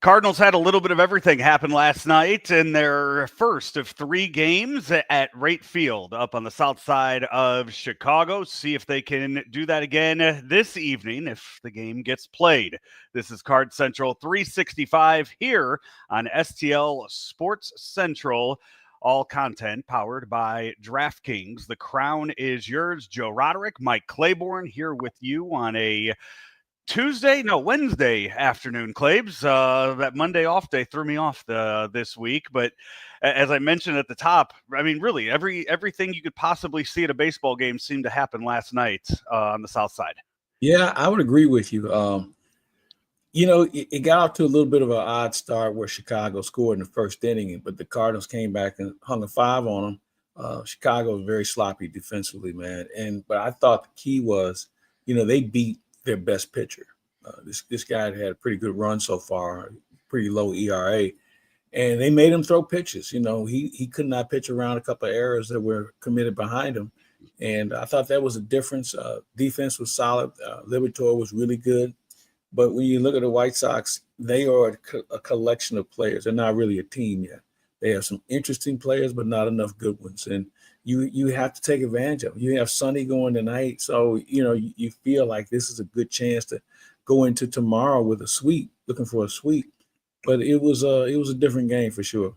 Cardinals had a little bit of everything happen last night in their first of 3 games at Rate Field up on the south side of Chicago. See if they can do that again this evening if the game gets played. This is Card Central 365 here on STL Sports Central. All content powered by DraftKings. The crown is yours. Joe Roderick, Mike Claiborne here with you on a Wednesday afternoon, Claibs. That Monday off day threw me off this week. But as I mentioned at the top, I mean, really, everything you could possibly see at a baseball game seemed to happen last night on the South Side. Yeah, I would agree with you. It got off to a little bit of an odd start where Chicago scored in the first inning, but the Cardinals came back and hung a 5 on them. Chicago was very sloppy defensively, man. But I thought the key was, they beat their best pitcher. This guy had a pretty good run so far, pretty low ERA, and they made him throw pitches. He could not pitch around a couple of errors that were committed behind him, and I thought that was a difference. Defense was solid. Liberatore was really good, but when you look at the White Sox, they are a collection of players. They're not really a team yet. They have some interesting players, but not enough good ones, and you have to take advantage of them. You have Sonny going tonight, so you feel like this is a good chance to go into tomorrow with a sweep, looking for a sweep. But it was a different game for sure.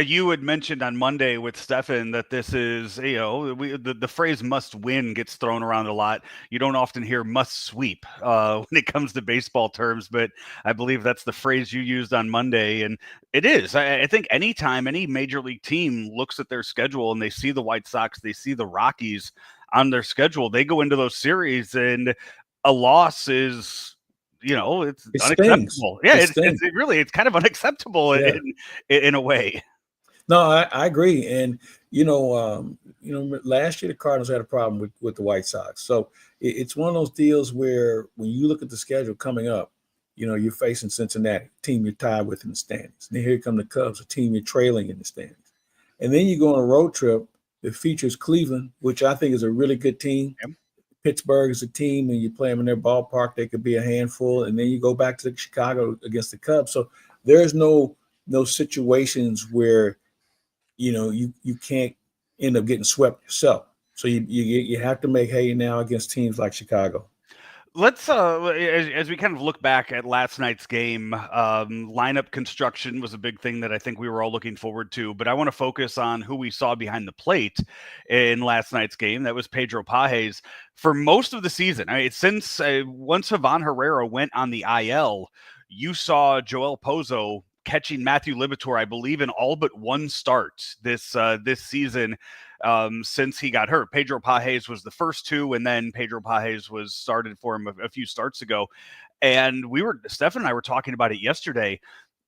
You had mentioned on Monday with Stefan that this is, the phrase must win gets thrown around a lot. You don't often hear must sweep when it comes to baseball terms, but I believe that's the phrase you used on Monday. And it is. I think anytime any major league team looks at their schedule and they see the White Sox, they see the Rockies on their schedule, they go into those series and a loss is, it's unacceptable. Yeah, it's kind of unacceptable in a way. No, I agree. And, last year the Cardinals had a problem with the White Sox. So it's one of those deals where when you look at the schedule coming up, you're facing Cincinnati, a team you're tied with in the standings. And then here come the Cubs, a team you're trailing in the standings. And then you go on a road trip that features Cleveland, which I think is a really good team. Yep. Pittsburgh is a team, and you play them in their ballpark, they could be a handful. And then you go back to Chicago against the Cubs. So there's no situations where you can't end up getting swept yourself. So you have to make hay now against teams like Chicago. Let's as we kind of look back at last night's game, lineup construction was a big thing that I think we were all looking forward to, but I want to focus on who we saw behind the plate in last night's game. That was Pedro Pages. For most of the season, since once Ivan Herrera went on the IL, you saw Joel Pozo catching Matthew Liberatore, I believe, in all but one start this season since he got hurt. Pedro Pages was the first 2, and then Pedro Pages was started for him a few starts ago. And Stefan and I were talking about it yesterday.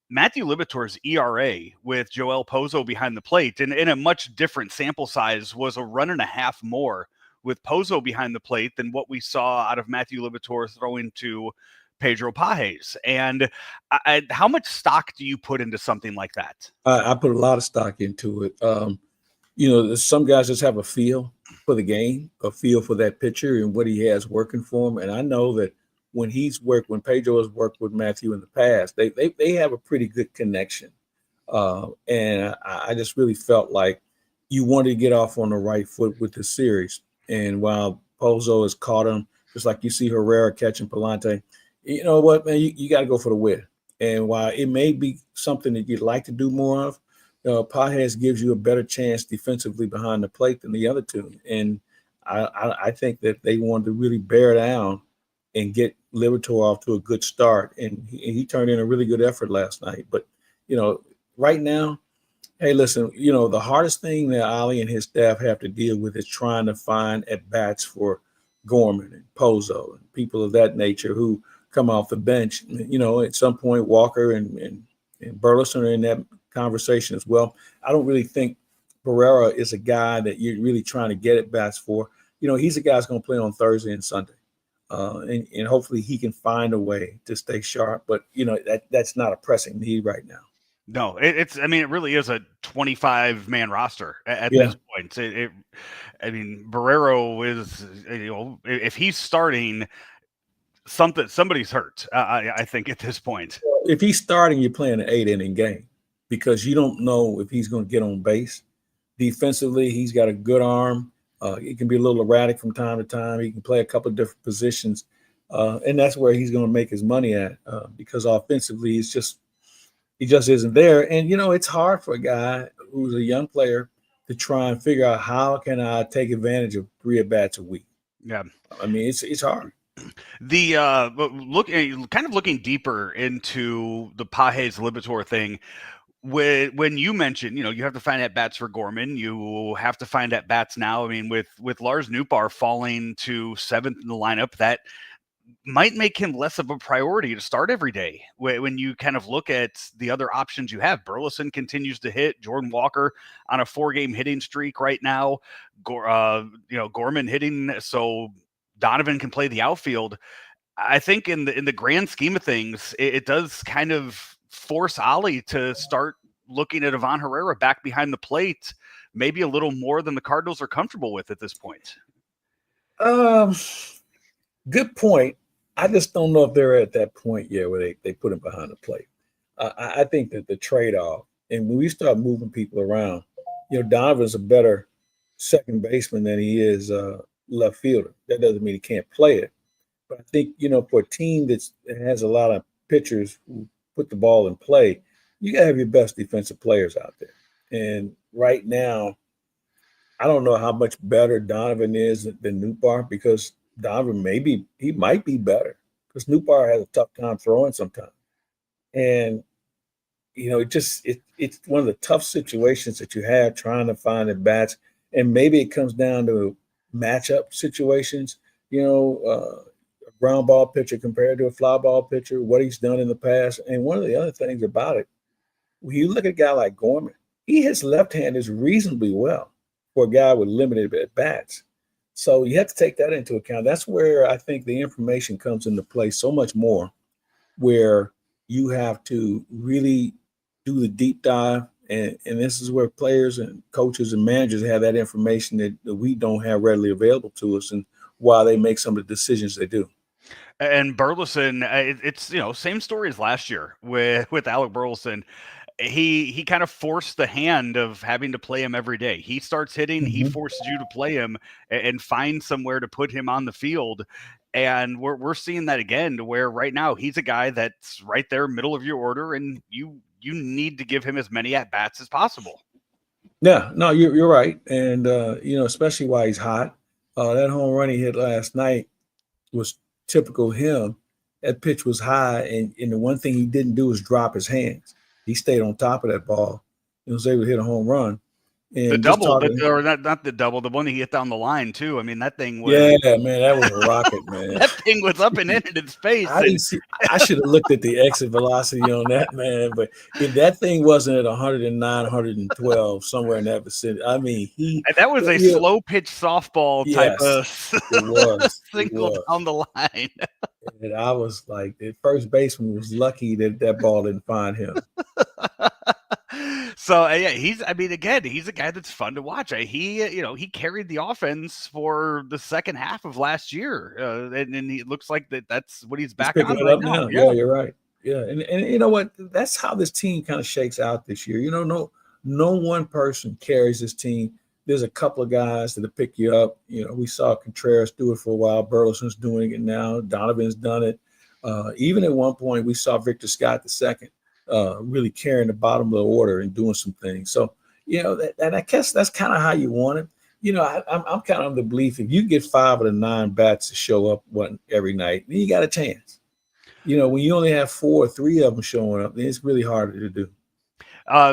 Matthew Liberatore's ERA with Joel Pozo behind the plate, and in a much different sample size, was a 1.5 more with Pozo behind the plate than what we saw out of Matthew Liberatore throwing to Pedro Pages. And how much stock do you put into something like that? I put a lot of stock into it. Some guys just have a feel for the game, a feel for that pitcher and what he has working for him. And I know that when Pedro has worked with Matthew in the past, they have a pretty good connection. And I just really felt like you wanted to get off on the right foot with the series. And while Pozo has caught him, just like you see Herrera catching Palante, you know what, man, you got to go for the win. And while it may be something that you'd like to do more of, Pages gives you a better chance defensively behind the plate than the other two. And I think that they wanted to really bear down and get Liberatore off to a good start. And he turned in a really good effort last night. But, right now, hey, listen, the hardest thing that Ali and his staff have to deal with is trying to find at-bats for Gorman and Pozo and people of that nature who come off the bench. At some point, Walker and Burleson are in that conversation as well. I don't really think Barrera is a guy that you're really trying to get at bats for. He's a guy that's going to play on Thursday and Sunday. And hopefully he can find a way to stay sharp. But, that's not a pressing need right now. No, it really is a 25-man roster at this point. Barrero is, if he's starting, somebody's hurt, I think, at this point. if he's starting, you're playing an 8 inning game because you don't know if he's going to get on base. Defensively, he's got a good arm. He can be a little erratic from time to time. He can play a couple of different positions, and that's where he's going to make his money at because offensively, he just isn't there. And it's hard for a guy who's a young player to try and figure out how can I take advantage of 3 at bats a week. Yeah, I mean it's hard. The kind of looking deeper into the Pages Libitor thing. When you mentioned, you have to find at bats for Gorman, you have to find at bats now. I mean, with Lars Nootbaar falling to 7th in the lineup, that might make him less of a priority to start every day. When you kind of look at the other options you have, Burleson continues to hit. Jordan Walker on a 4-game hitting streak right now. Gorman hitting, so Donovan can play the outfield. I think in the grand scheme of things, it does kind of force Ollie to start looking at Ivan Herrera back behind the plate, maybe a little more than the Cardinals are comfortable with at this point. Good point. I just don't know if they're at that point yet where they put him behind the plate. I think that the trade-off, and when we start moving people around, Donovan's a better second baseman than he is left fielder. That doesn't mean he can't play it. But I think, for a team that has a lot of pitchers who put the ball in play, you got to have your best defensive players out there. And right now, I don't know how much better Donovan is than Nootbaar because Donovan might be better because Nootbaar has a tough time throwing sometimes. And, it's one of the tough situations that you have trying to find at bats. And maybe it comes down to matchup situations, a ground ball pitcher compared to a fly ball pitcher, what he's done in the past. And one of the other things about it, when you look at a guy like Gorman, he hits left-handers reasonably well for a guy with limited at bats. So you have to take that into account. That's where I think the information comes into play so much more, where you have to really do the deep dive. And this is where players and coaches and managers have that information that we don't have readily available to us and why they make some of the decisions they do. And Burleson, it's same story as last year with Alec Burleson. He kind of forced the hand of having to play him every day. He starts hitting, he forces you to play him and find somewhere to put him on the field. And we're seeing that again, to where right now he's a guy that's right there, middle of your order, and you need to give him as many at bats as possible. Yeah, no, you're right, and especially while he's hot. That home run he hit last night was typical him. That pitch was high, and the one thing he didn't do was drop his hands. He stayed on top of that ball and was able to hit a home run. And the double, or not the double, the one he hit down the line too. I mean, that thing was man, that was a rocket, man. That thing was up and in its face. I should have looked at the exit velocity on that, man. But if that thing wasn't at 109, 112, somewhere in that vicinity, I mean, that was a slow pitch softball type of single down the line. And I was like, the first baseman was lucky that ball didn't find him. So yeah, he's a guy that's fun to watch. He carried the offense for the second half of last year, and he looks like that's what he's back on right now. Yeah, you're right. Yeah, and you know what? That's how this team kind of shakes out this year. No one person carries this team. There's a couple of guys that'll pick you up. We saw Contreras do it for a while. Burleson's doing it now. Donovan's done it. Even at one point, we saw Victor Scott II really carrying the bottom of the order and doing some things. So, and I guess that's kind of how you want it. I'm kind of the belief if you get 5 of the 9 bats to show up every night, then you got a chance. When you only have 4 or 3 of them showing up, then it's really harder to do.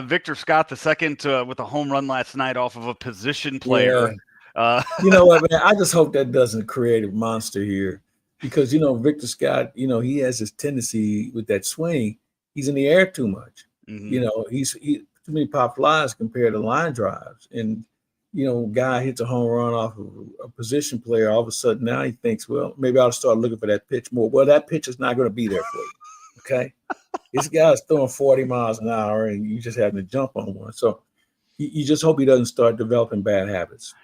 Victor Scott II with a home run last night off of a position player. Yeah. You know what, man? I just hope that doesn't create a monster here because, Victor Scott, he has this tendency with that swing. He's in the air too much. Mm-hmm. He's too many pop flies compared to line drives. And, guy hits a home run off of a position player. All of a sudden now he thinks, well, maybe I'll start looking for that pitch more. Well, that pitch is not going to be there for you. Okay. This guy's throwing 40 miles an hour and you just having to jump on one. So you just hope he doesn't start developing bad habits.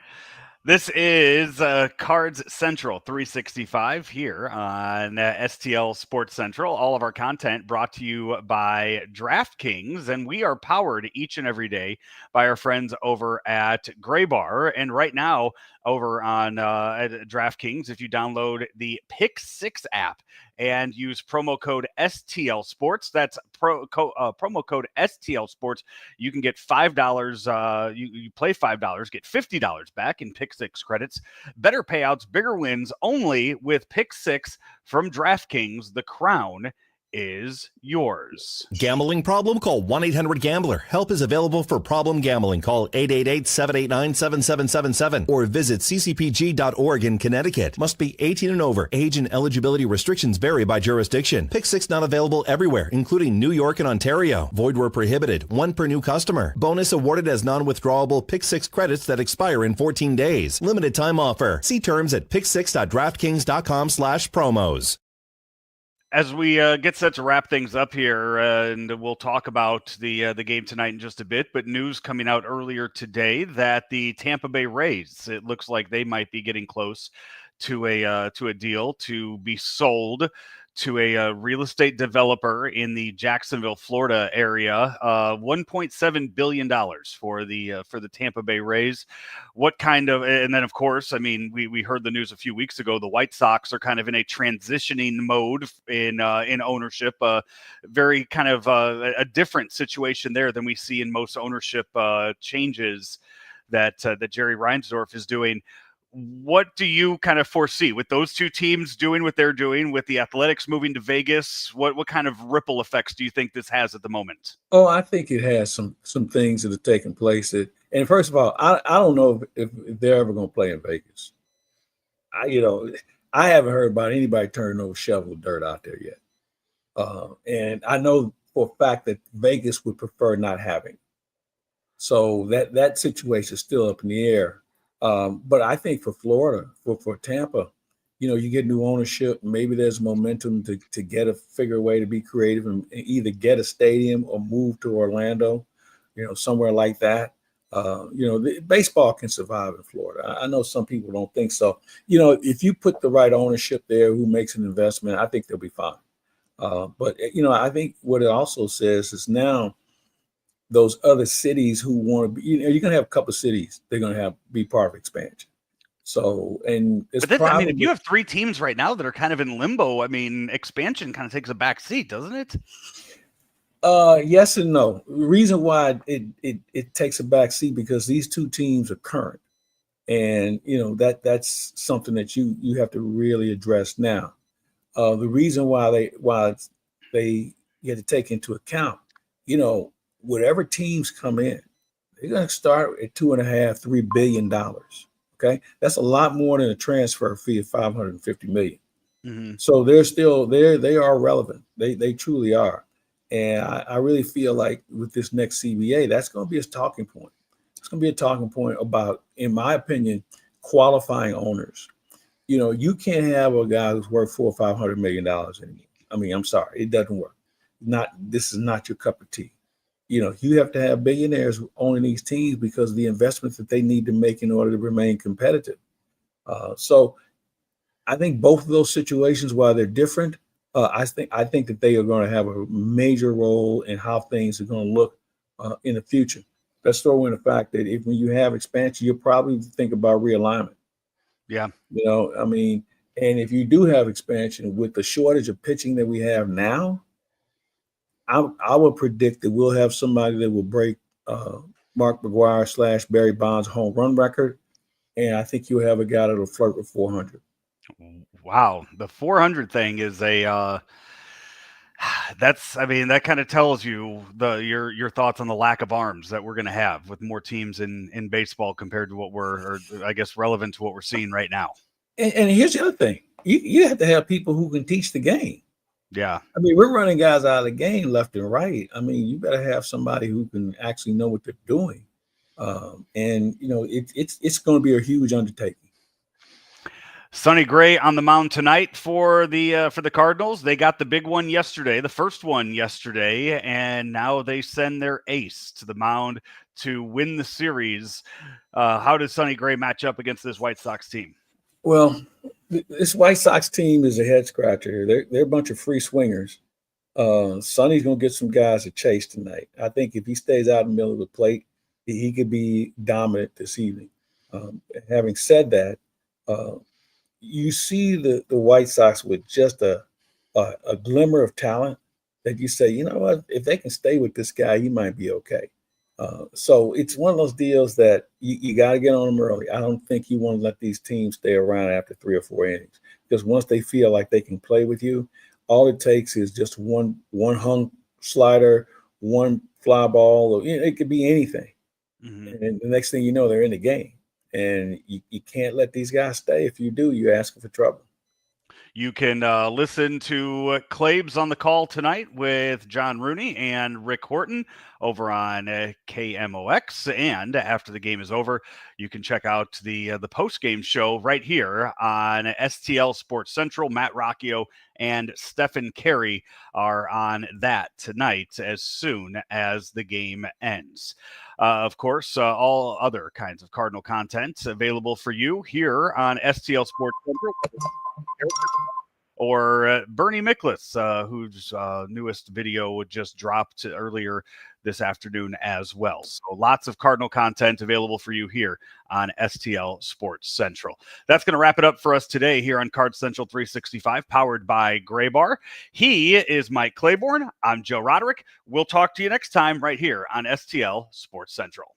This is Cards Central 365 here on STL Sports Central. All of our content brought to you by DraftKings, and we are powered each and every day by our friends over at Gray Bar. And right now, over on at DraftKings, if you download the Pick 6 app and use promo code STL Sports, that's promo code STL Sports, you can get $5. You play $5, get $50 back in Pick 6 credits. Better payouts, bigger wins, only with Pick 6 from DraftKings. The crown is yours. Gambling problem? Call 1-800-GAMBLER. Help is available for problem gambling. Call 888-789-7777 or visit ccpg.org in Connecticut. Must be 18 and over. Age and eligibility restrictions vary by jurisdiction. Pick 6 not available everywhere, including New York and Ontario. Void where prohibited. One per new customer. Bonus awarded as non-withdrawable Pick 6 credits that expire in 14 days. Limited time offer. See terms at pick6.draftkings.com/promos. As we get set to wrap things up here, and we'll talk about the game tonight in just a bit, but news coming out earlier today that the Tampa Bay Rays, it looks like they might be getting close to a deal to be sold to a real estate developer in the Jacksonville, Florida area. $1.7 billion for the Tampa Bay Rays. What kind of, and then of course, I mean, we heard the news a few weeks ago. The White Sox are kind of in a transitioning mode in ownership. Very kind of a different situation there than we see in most ownership changes that Jerry Reinsdorf is doing. What do you kind of foresee with those two teams doing what they're doing, with the Athletics moving to Vegas? What kind of ripple effects do you think this has at the moment? Oh, I think it has some things that are taking place. And first of all, I don't know if they're ever going to play in Vegas. I haven't heard about anybody turning over shovel dirt out there yet. And I know for a fact that Vegas would prefer not having. So that situation is still up in the air. But I think for Florida, for Tampa, you get new ownership. Maybe there's momentum to figure a way to be creative and either get a stadium or move to Orlando, somewhere like that. Baseball can survive in Florida. I know some people don't think so. If you put the right ownership there who makes an investment, I think they'll be fine. But I think what it also says is now those other cities who want to be, you're going to have a couple of cities they're going to be part of expansion. So, and it's if you have three teams right now that are kind of in limbo, I mean, expansion kind of takes a back seat, doesn't it? Yes and no. The reason why it takes a back seat because these two teams are current, and that's something that you have to really address now. The reason why they get to take into account, whatever teams come in, they're going to start at $2.5-3 billion. Okay, that's a lot more than a transfer fee of $550 million. Mm-hmm. So they're still there. They are relevant. They truly are. And I really feel like with this next CBA, that's going to be a talking point. It's going to be a talking point about, in my opinion, qualifying owners. You can't have a guy who's worth $400 or $500 million anymore. I mean, I'm sorry, it doesn't work. This is not your cup of tea. You have to have billionaires owning these teams because of the investments that they need to make in order to remain competitive. So I think both of those situations, while they're different, I think that they are going to have a major role in how things are going to look in the future. Let's throw in the fact that when you have expansion, you'll probably think about realignment. Yeah. And if you do have expansion with the shortage of pitching that we have now, I would predict that we'll have somebody that will break Mark McGwire / Barry Bonds' home run record. And I think you'll have a guy that'll flirt with 400. Wow. The 400 thing is that kind of tells you your thoughts on the lack of arms that we're going to have with more teams in baseball compared to relevant to what we're seeing right now. And here's the other thing. You have to have people who can teach the game. Yeah. I mean, we're running guys out of the game left and right. I mean, you better have somebody who can actually know what they're doing. It's going to be a huge undertaking. Sonny Gray on the mound tonight for the Cardinals. They got the big one yesterday, the first one yesterday, and now they send their ace to the mound to win the series. How does Sonny Gray match up against this White Sox team? Well, this White Sox team is a head scratcher. They're a bunch of free swingers. Sonny's gonna get some guys to chase tonight. I think if he stays out in the middle of the plate, he could be dominant this evening. Having said that, you see the White Sox with just a glimmer of talent that you say, you know what, if they can stay with this guy, he might be okay. So it's one of those deals that you got to get on them early. I don't think you want to let these teams stay around after 3 or 4 innings, because once they feel like they can play with you, all it takes is just one hung slider, one fly ball, or it could be anything. Mm-hmm. And the next thing you know, they're in the game. And you can't let these guys stay. If you do, you're asking for trouble. You can listen to Claibs on the Call tonight with John Rooney and Rick Horton over on KMOX. And after the game is over, you can check out the post-game show right here on STL Sports Central. Matt Rocchio and Stephen Carey are on that tonight as soon as the game ends. Of course, all other kinds of Cardinal content available for you here on STL Sports Central. Or Bernie Miklas, whose newest video just dropped earlier this afternoon as well. So lots of Cardinal content available for you here on STL Sports Central. That's going to wrap it up for us today here on Card Central 365, powered by Gray Bar. He is Mike Claiborne. I'm Joe Roderick. We'll talk to you next time right here on STL Sports Central.